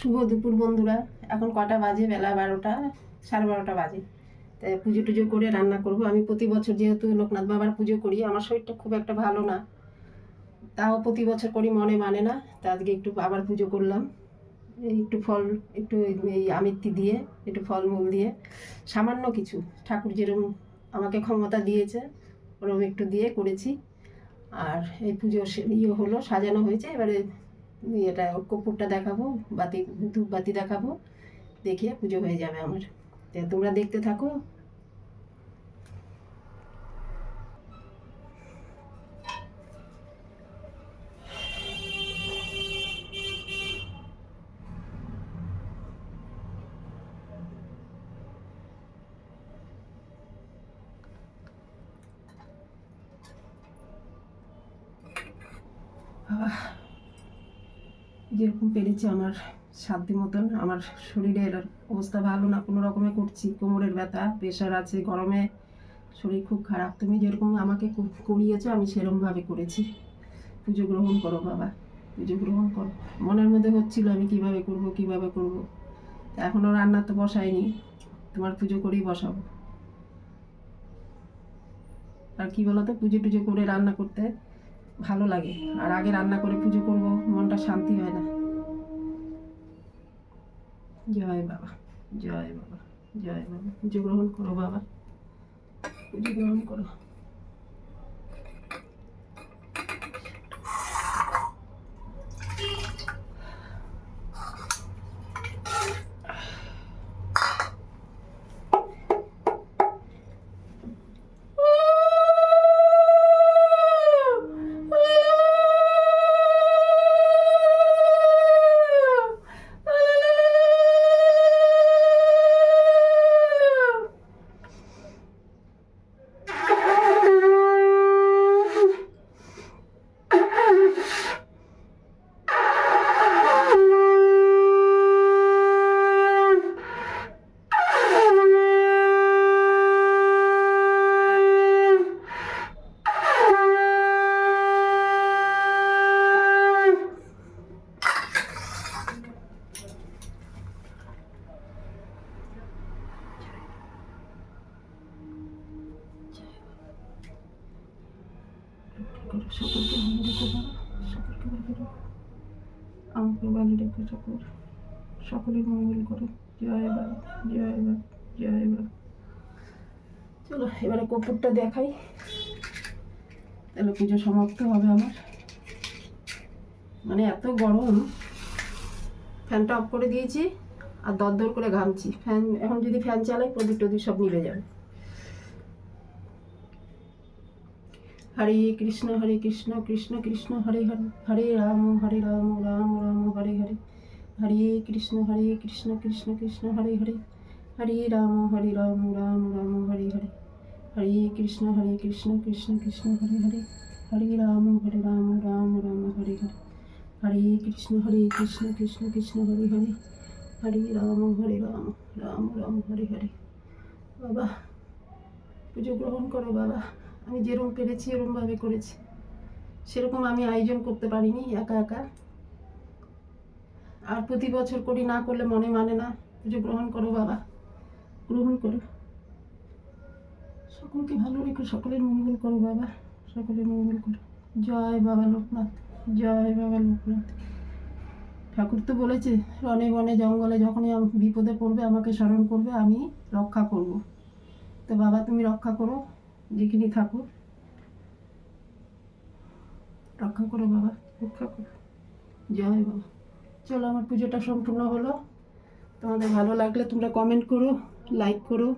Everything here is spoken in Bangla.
শুভ দুপুর বন্ধুরা। এখন কটা বাজে? বেলা 12টা, 12:30 বাজে। তাই পুজো টুজো করে রান্না করব। আমি প্রতি বছর যেহেতু লোকনাথ বাবার পুজো করি, আমার শরীরটা খুব একটা ভালো না, তাও প্রতি বছর করি, মনে মানে না। তা আজকে একটু বাবার পুজো করলাম। এই একটু ফল, একটু এই আমিত্তি দিয়ে, একটু ফলমূল দিয়ে, সামান্য কিছু ঠাকুর যেরকম আমাকে ক্ষমতা দিয়েছে ওরকম একটু দিয়ে করেছি। আর এই পুজো হলো, সাজানো হয়েছে। এবারে এটা কর্পূরটা দেখাবো, বাতি, ধূপবাতি দেখাবো, দেখিয়ে পুজো হয়ে যাবে আমার। তোমরা দেখতে থাকো। যেরকম পেরেছি আমার সাধ্য মতন। আমার শরীরের অবস্থা ভালো না, কোনো রকমে করছি। কোমরের ব্যথা, প্রেশার আছে, গরমে শরীর খুব খারাপ। তুমি যেরকম আমাকে করিয়েছো আমি সেরকমভাবে করেছি। পুজো গ্রহণ করো বাবা, পুজো গ্রহণ করো। মনের মধ্যে হচ্ছিল আমি কিভাবে করব। এখনও রান্না তো বসাইনি, তোমার পুজো করেই বসাবো। আর কি বলতো, পুজো টুজো করে রান্না করতে ভালো লাগে, আর আগে রান্না করে পুজো করব, মনটা শান্তি হয় না। জয় বাবা, জয় বাবা, জয় বাবা। পুজো গ্রহণ করো বাবা, পুজো গ্রহণ করো। সকলকে ভালো রেখো বাবা, সকলকে ভালো রেখো, আমাকে ভালো রেখো, সকলের মঙ্গল করো। জয় বাবা, জয় বাবা, জয় বাবা। চলো এবারে কর্পূরটা দেখাই, তাহলে পুজো সমাপ্ত হবে আমার। মানে এত গরম, ফ্যানটা অফ করে দিয়েছি আর দরদর করে ঘামছি। ফ্যান এখন যদি ফ্যান চালাই প্রদীপ টদীপ সব নিভে যাবে। হরে কৃষ্ণ কৃষ্ণ কৃষ্ণ হরে হরে, হরে রাম রাম রাম হরে হরে, হরে কৃষ্ণ কৃষ্ণ কৃষ্ণ হরে হরে, হরে রাম রাম রাম হরে হরে, হরে কৃষ্ণ কৃষ্ণ কৃষ্ণ হরে হরে, হরে রাম রাম হরে হরে, হরে কৃষ্ণ কৃষ্ণ কৃষ্ণ হরে হরে, হরে রাম রাম হরে হরে। বাবা পুজো গ্রহণ করো বাবা। আমি যেরকম পেরেছি এরকমভাবে করেছি, সেরকম আমি আয়োজন করতে পারিনি একা একা। আর প্রতি বছর করি, না করলে মনে মানে না। পুজো গ্রহণ করো বাবা, গ্রহণ করো। সকলকে ভালো রেখো, সকলের মঙ্গল করো বাবা, সকলের মঙ্গল করো। জয় বাবা লোকনাথ, জয় বাবা লোকনাথ। ঠাকুর তো বলেছে, রনে বনে জঙ্গলে যখনই বিপদে পড়বে আমাকে স্মরণ করবে, আমি রক্ষা করব। তো বাবা তুমি রক্ষা করো, যেখানে থাকো রক্ষা করো বাবা, রক্ষা করো। জয় বাবা। চলো আমার পুজোটা সম্পূর্ণ হলো। তোমাদের ভালো লাগলে তোমরা কমেন্ট করো, লাইক করো।